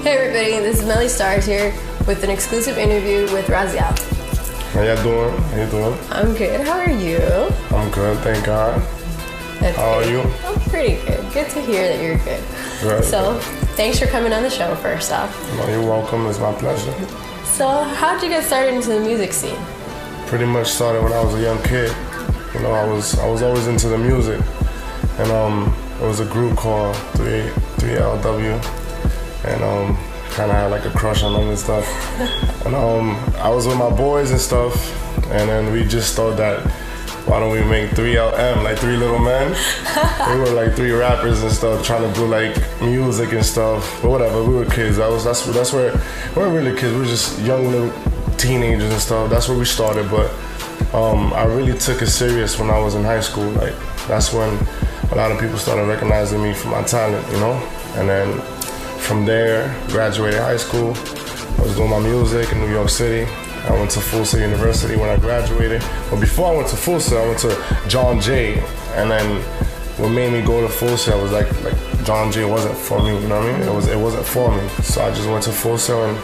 Hey everybody, this is Melly Stars here with an exclusive interview with Raziel. How y'all doing? How you doing? I'm good. How are you? I'm good, thank God. That's How good. are you? I'm pretty good. Good to hear that you're good. Good. So, thanks for coming on the show first off. No, you're welcome. It's my pleasure. So, how'd you get started into the music scene? Pretty much started when I was a young kid. You know, I was always into the music, and it was a group called 3LW, and kind of had like a crush on them and stuff. And I was with my boys and stuff, and then we just thought that, why don't we make 3LM, like Three Little Men? We were like three rappers and stuff, trying to do like music and stuff. But whatever, we were kids. That's where we weren't really kids. We were just young little teenagers and stuff. That's where we started. But I really took it serious when I was in high school. Like that's when a lot of people started recognizing me for my talent, you know. And then from there, graduated high school. I was doing my music in New York City. I went to Full Sail University when I graduated. But before I went to Full Sail, I went to John Jay. And then what made me go to Full Sail was like John Jay wasn't for me, you know what I mean? It wasn't for me. So I just went to Full Sail, and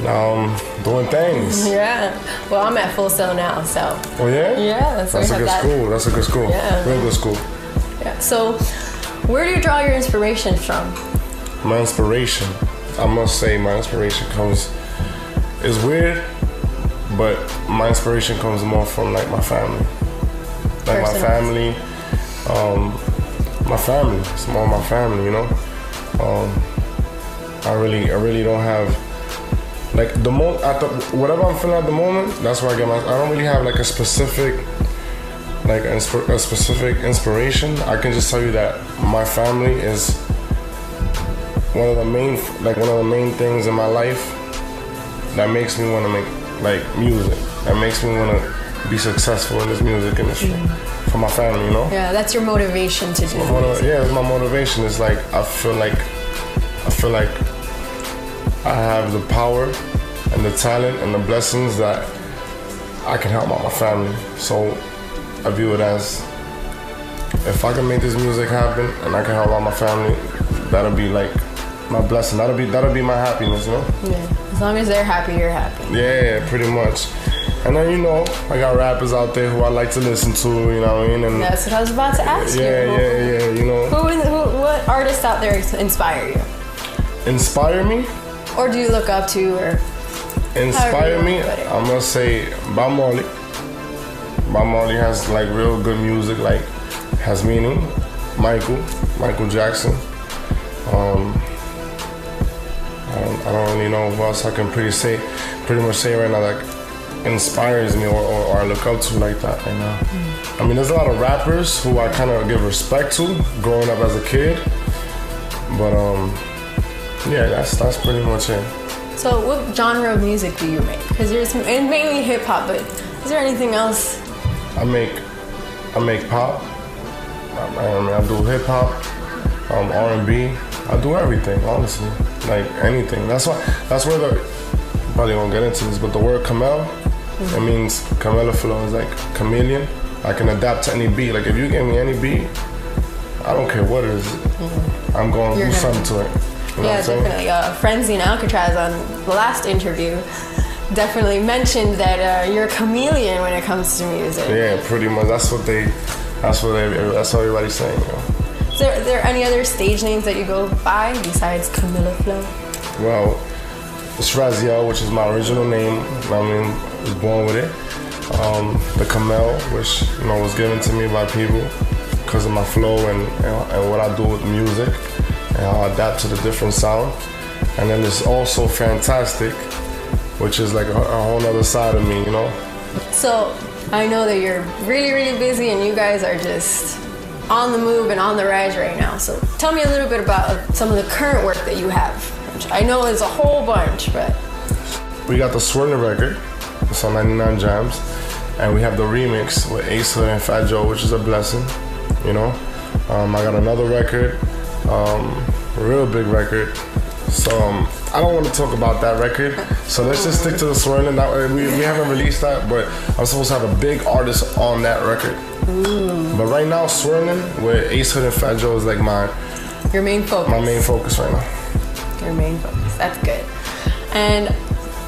now I'm doing things. Yeah. Well, I'm at Full Sail now, so. Oh yeah? Yeah. That's a good school. That's a good school. Yeah. Real good school. Yeah. So, where do you draw your inspiration from? My inspiration, I must say my inspiration comes, it's weird, but my inspiration comes more from like my family. Like my family, it's more my family, you know? I really don't have, like whatever I'm feeling at the moment, that's where I get I don't really have like a specific inspiration. I can just tell you that my family is one of the main things in my life that makes me want to make like music. That makes me want to be successful in this music industry for my family, you know. Yeah, that's your motivation to do music. Yeah, it's my motivation. It's like I feel like I have the power and the talent and the blessings that I can help out my family. So I view it as, if I can make this music happen and I can help out my family, that'll be like my blessing. That'll be my happiness, you know? Yeah. As long as they're happy, you're happy. Yeah, pretty much. And then, you know, I got rappers out there who I like to listen to, you know what I mean? And that's what I was about to ask you. Yeah, you know. What artists out there inspire you? Inspire me? Or do you look up to, or inspire me? I must say Bob Marley. Bob Marley has like real good music, like has meaning. Michael Jackson. I don't really know what else I can pretty much say right now that inspires me or I look up to like that right now. I mean, there's a lot of rappers who I kind of give respect to growing up as a kid, but yeah, that's pretty much it. So what genre of music do you make? Because it's mainly hip hop, but is there anything else? I make pop. I do hip hop, R&B. I do everything, honestly, like anything. That's where probably won't get into this, but the word Chamel, it means chameleon flow. Is like chameleon. I can adapt to any beat. Like if you give me any beat, I don't care what it is. I'm going to do something to it. You know yeah, definitely. Frenzy and Alcatraz on the last interview definitely mentioned that you're a chameleon when it comes to music. Yeah, pretty much. That's what everybody's saying. You know? Is there any other stage names that you go by besides Camilla Flow? Well, it's Raziel, which is my original name. I mean, I was born with it. The Chamel, which was given to me by people because of my flow and what I do with music and how I adapt to the different sound. And then there's also Fantastic, which is like a whole other side of me, you know. So I know that you're really, really busy and you guys are just on the move and on the rise right now. So tell me a little bit about some of the current work that you have. I know there's a whole bunch, but... We got the Swirling record, it's on 99 Jams, and we have the remix with Ace Hood and Fat Joe, which is a blessing, you know. I got another record, a real big record. So I don't want to talk about that record. So let's just stick to the Swirling. We haven't released that, but I'm supposed to have a big artist on that record. Ooh. But right now, Swirling with Ace Hood and Fat Joe is like your main focus. My main focus right now. Your main focus. That's good. And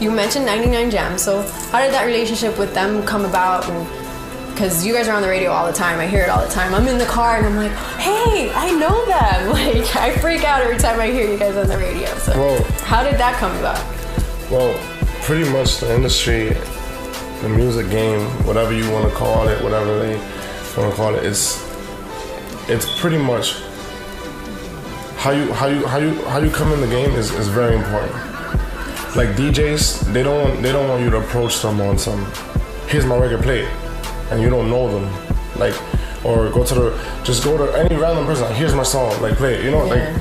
you mentioned 99 Jams. So how did that relationship with them come about? Because you guys are on the radio all the time. I hear it all the time. I'm in the car and I'm like, hey, I know them. Like, I freak out every time I hear you guys on the radio. So how did that come about? Well, pretty much the industry, the music game, whatever you want to call it, whatever they want to call it, it's pretty much how you come in the game is very important. Like DJs, they don't want you to approach them on some, here's my record, play it, and you don't know them, like, or just go to any random person, like, here's my song, like, play it, like,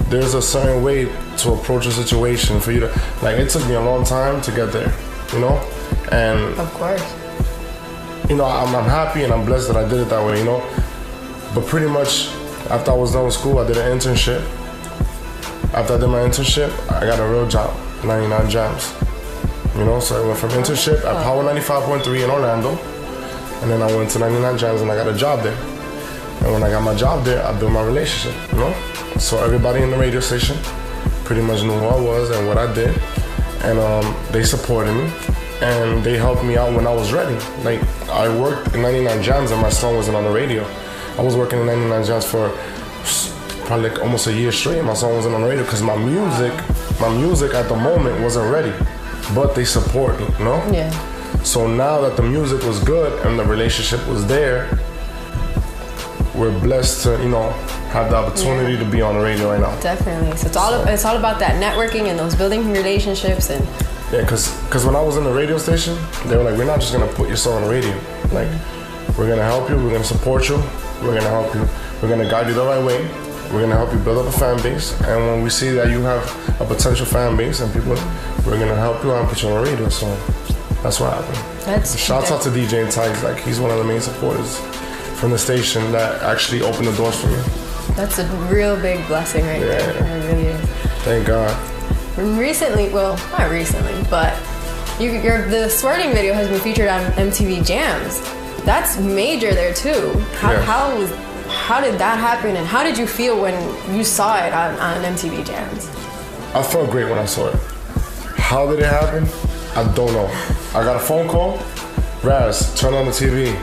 there's a certain way to approach a situation for you to, like, it took me a long time to get there, and of course, I'm happy and I'm blessed that I did it that way, but pretty much after I was done with school, I did an internship. After I did my internship, I got a real job, 99 Jams, so I went from internship at Power 95.3 in Orlando, and then I went to 99 Jams and I got a job there. And when I got my job there, I built my relationship, So everybody in the radio station pretty much knew who I was and what I did, and they supported me and they helped me out when I was ready. Like, I worked in 99 Jams and my song wasn't on the radio. I was working in 99 Jams for probably like almost a year straight, and my song wasn't on the radio because my music at the moment wasn't ready, but they support me, Yeah. So now that the music was good and the relationship was there, we're blessed to, have the opportunity to be on the radio right now. Definitely. So it's all about that networking and those building relationships and. Yeah, because when I was in the radio station, they were like, we're not just gonna put your song on the radio. Like, we're gonna help you, we're gonna support you, we're gonna help you, we're gonna guide you the right way, we're gonna help you build up a fan base, and when we see that you have a potential fan base and people, we're gonna help you out and put you on the radio. So that's what happened. Shouts out to DJ Tights, like, he's one of the main supporters from the station that actually opened the doors for me. That's a real big blessing right there. It really is. Thank God. Recently, well, not recently, but the Swirling video has been featured on MTV Jams. That's major there too. How did that happen, and how did you feel when you saw it on MTV Jams? I felt great when I saw it. How did it happen? I don't know. I got a phone call. Raz, turn on the TV.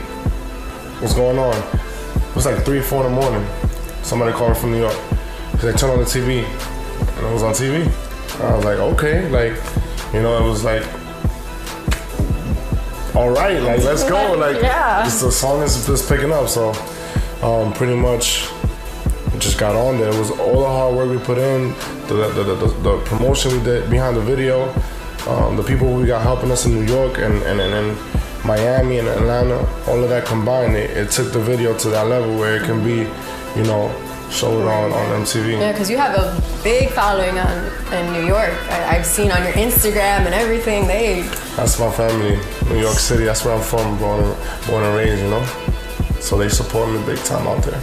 What's going on? It was like 3 or 4 in the morning. Somebody called me from New York. He's like, turn on the TV. And it was on TV. I was like, okay. Like, it was like, all right, like, let's go. Like, the song is just picking up. So pretty much just got on there. It was all the hard work we put in, the promotion we did behind the video, the people we got helping us in New York and Miami and Atlanta, all of that combined, it took the video to that level where it can be, showed on MTV. Yeah, because you have a big following in New York. I've seen on your Instagram and everything. That's my family, New York City. That's where I'm from, born and raised, So they support me big time out there.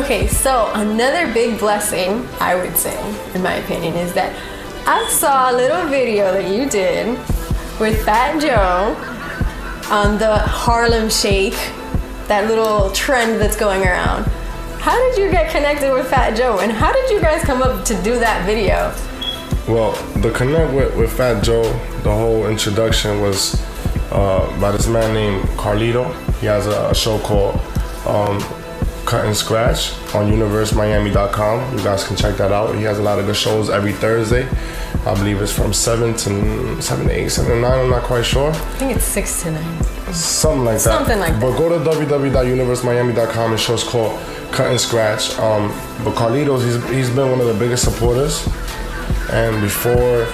Okay, so another big blessing, I would say, in my opinion, is that I saw a little video that you did with Fat Joe on the Harlem Shake, that little trend that's going around. How did you get connected with Fat Joe, and how did you guys come up to do that video? Well, the connect with Fat Joe, the whole introduction was by this man named Carlito. He has a show called Cut and Scratch on universemiami.com. You guys can check that out. He has a lot of good shows every Thursday. I believe it's from 7 to 8, 7 to 9, I'm not quite sure. I think it's 6 to 9. Something like that. Something like that. But go to www.universemiami.com, and show's called Cut and Scratch. But Carlitos, he's been one of the biggest supporters. And before,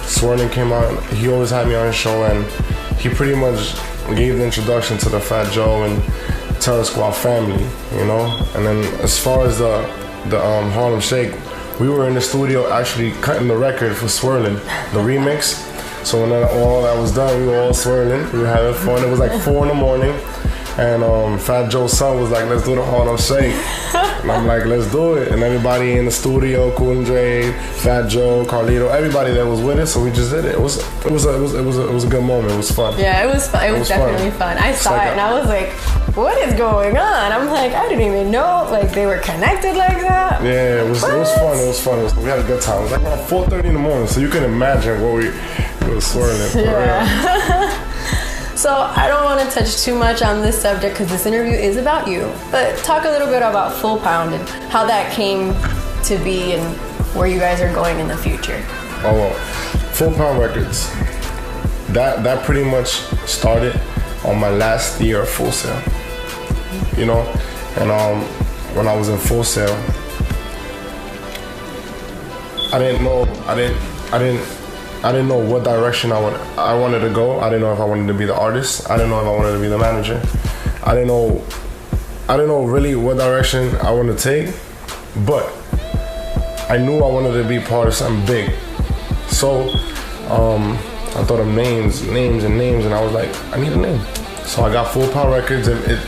Swirling came out, he always had me on his show, and he pretty much gave the introduction to the Fat Joe and Terror Squad family, And then as far as the Harlem Shake, we were in the studio actually cutting the record for Swirling, the remix. So when all that was done, we were all swirling. We were having fun. It was like 4 in the morning. And Fat Joe's son was like, let's do the Harlem Shake. And I'm like, let's do it. And everybody in the studio, Cool and Dre, Fat Joe, Carlito, everybody that was with it, so we just did it. It was a good moment. It was fun. Yeah, it was fun. It was definitely fun. I saw it and I was like, what is going on? I'm like, I didn't even know like they were connected like that. Yeah, it was fun. It was fun. We had a good time. It was like around 4:30 in the morning, so you can imagine what we were swirling. Yeah. So I don't want to touch too much on this subject because this interview is about you, but talk a little bit about Full Pound and how that came to be and where you guys are going in the future. Oh, well, Full Pound Records, that pretty much started on my last year of Full Sail, you know, and when I was in Full Sail, I didn't know what direction I wanted to go. I didn't know if I wanted to be the artist. I didn't know if I wanted to be the manager. I didn't know really what direction I wanted to take, but I knew I wanted to be part of something big. So I thought of names, and I was like, I need a name. So I got Full Pound Records, and it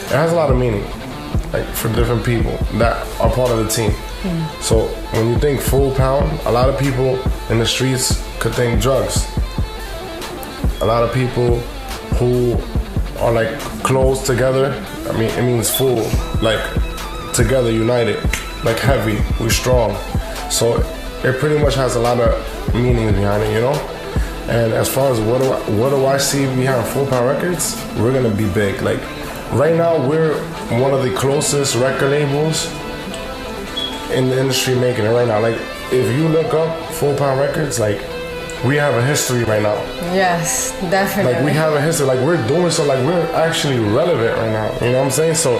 has a lot of meaning, like for different people that are part of the team. So when you think Full Pound, a lot of people in the streets could think drugs. A lot of people who are like close together, I mean, it means full, like together, united, like heavy, we're strong. So it pretty much has a lot of meanings behind it, you know? And as far as what do I see behind Full Pound Records, we're gonna be big. Like right now, we're one of the closest record labels in the industry making it right now. Like if you look up Full Pound Records, like we have a history right now. Yes, definitely. Like we have a history, like we're doing so, like we're actually relevant right now. You know what I'm saying? So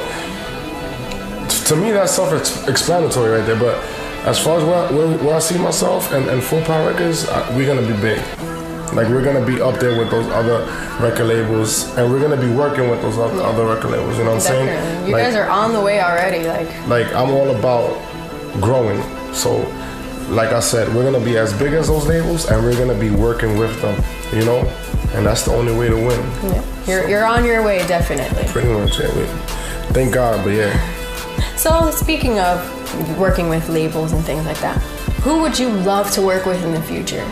to me, that's self-explanatory right there. But as far as where I see myself and Full Pound Records, we're gonna be big. Like we're gonna be up there with those other record labels, and we're gonna be working with those other record labels. You know what I'm saying? You guys are on the way already. Like I'm all about growing. So like I said, we're gonna be as big as those labels, and we're gonna be working with them, you know, and that's the only way to win. Yeah, you're on your way, definitely. Pretty much, yeah. Thank God, but yeah. So speaking of working with labels and things like that, who would you love to work with in the future?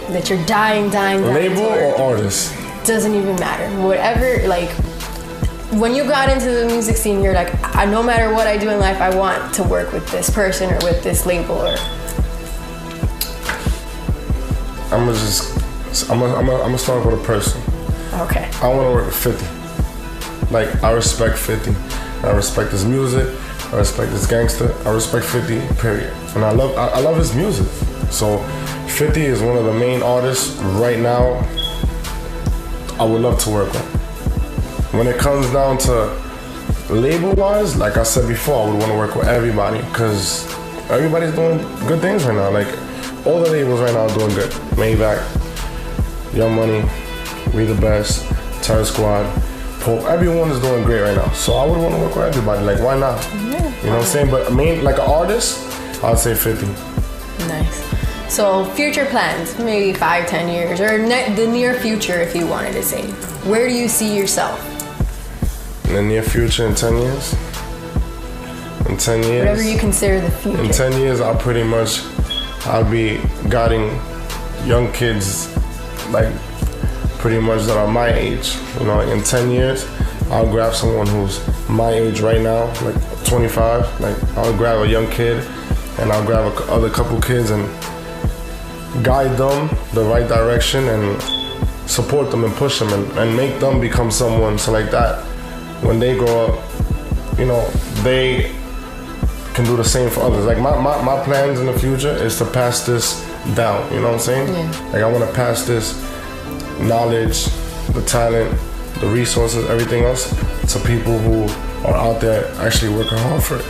That you're dying label or artist? Doesn't even matter. Whatever, like when you got into the music scene, you're like, no matter what I do in life, I want to work with this person or with this label. Or I'm gonna start with a person. Okay. I want to work with 50. Like I respect 50. I respect his music. I respect his gangster. I respect 50. Period. And I love his music. So 50 is one of the main artists right now I would love to work with. When it comes down to label-wise, like I said before, I would want to work with everybody because everybody's doing good things right now. Like all the labels right now are doing good. Maybach, Young Money, We the Best, Terror Squad, Pope. Everyone is doing great right now. So I would want to work with everybody. Like why not? Yeah. You know what I'm saying? But like an artist, I'd say 50. Nice. So future plans, maybe 5-10 years, or the near future, if you wanted to say. Where do you see yourself? In the near future, in 10 years? In 10 years? Whatever you consider the future. In 10 years, I'll be guiding young kids, like pretty much that are my age. You know, like in 10 years, I'll grab someone who's my age right now, like 25. Like I'll grab a young kid, and I'll grab other couple kids and guide them the right direction and support them and push them and make them become someone so like that when they grow up, you know, they can do the same for others. Like my plans in the future is to pass this down, you know what I'm saying? Yeah. Like I want to pass this knowledge, the talent, the resources, everything else to people who are out there actually working hard for it.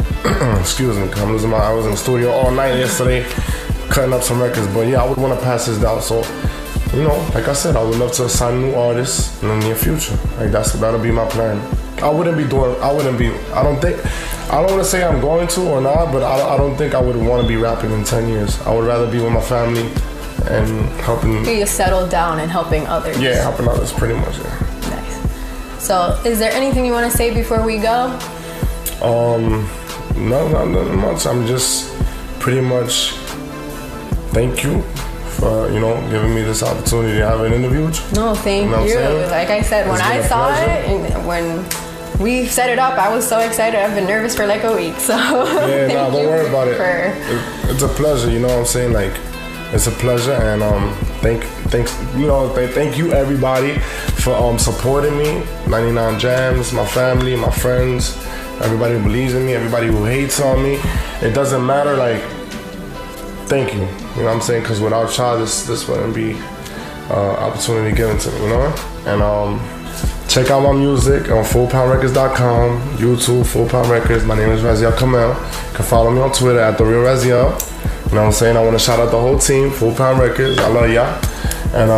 Excuse me, I was in the studio all night yesterday cutting up some records, but yeah, I would want to pass this down. So, you know, like I said, I would love to sign new artists in the near future. Like that'll be my plan. I don't want to say I'm going to or not, but I don't think I would want to be rapping in 10 years. I would rather be with my family and helping. You settle down and helping others. Yeah, helping others pretty much, yeah. Nice. So, is there anything you want to say before we go? No, not much. I'm just pretty much thank you for, giving me this opportunity to have an interview with you. No, thank you. Like I said, when I saw it, and when we set it up, I was so excited. I've been nervous for like a week. So yeah, don't worry about it. It's a pleasure. You know what I'm saying? Like, it's a pleasure, and thank you everybody for supporting me. 99 Jams, my family, my friends, everybody who believes in me, everybody who hates on me. It doesn't matter. Like, thank you. You know what I'm saying? Because without y'all, this wouldn't be opportunity given to me. You know? And check out my music on fullpoundrecords.com, YouTube, Full Pound Records. My name is Raziel Chamel. You can follow me on Twitter at The Real Raziel. You know what I'm saying? I want to shout out the whole team, Full Pound Records. I love y'all. And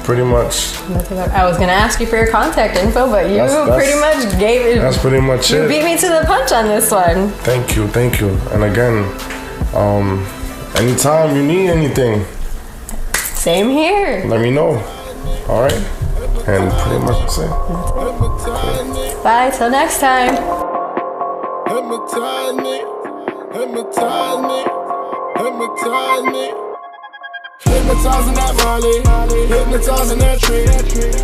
pretty much. I was going to ask you for your contact info, but you pretty much gave it. That's pretty much it. You beat me to the punch on this one. Thank you. And again, anytime you need anything. Same here. Let me know. All right? And pretty much that's it. Cool. Bye, till next time. Hypnotizing that Molly, hypnotizing that tree,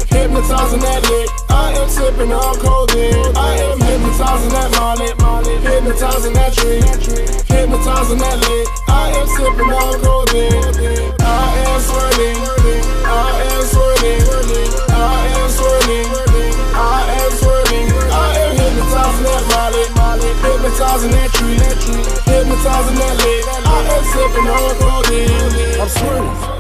hypnotizing that lick. I am sipping on codeine. I am hypnotizing that Molly, hypnotizing that tree, hypnotizing that lick. I am sipping on codeine. I am swirling, I am swirling, I am swirling, I am swirling. I am hypnotizing that Molly, hypnotizing that tree, hypnotizing that lick. I am sipping on codeine. I'm swirling.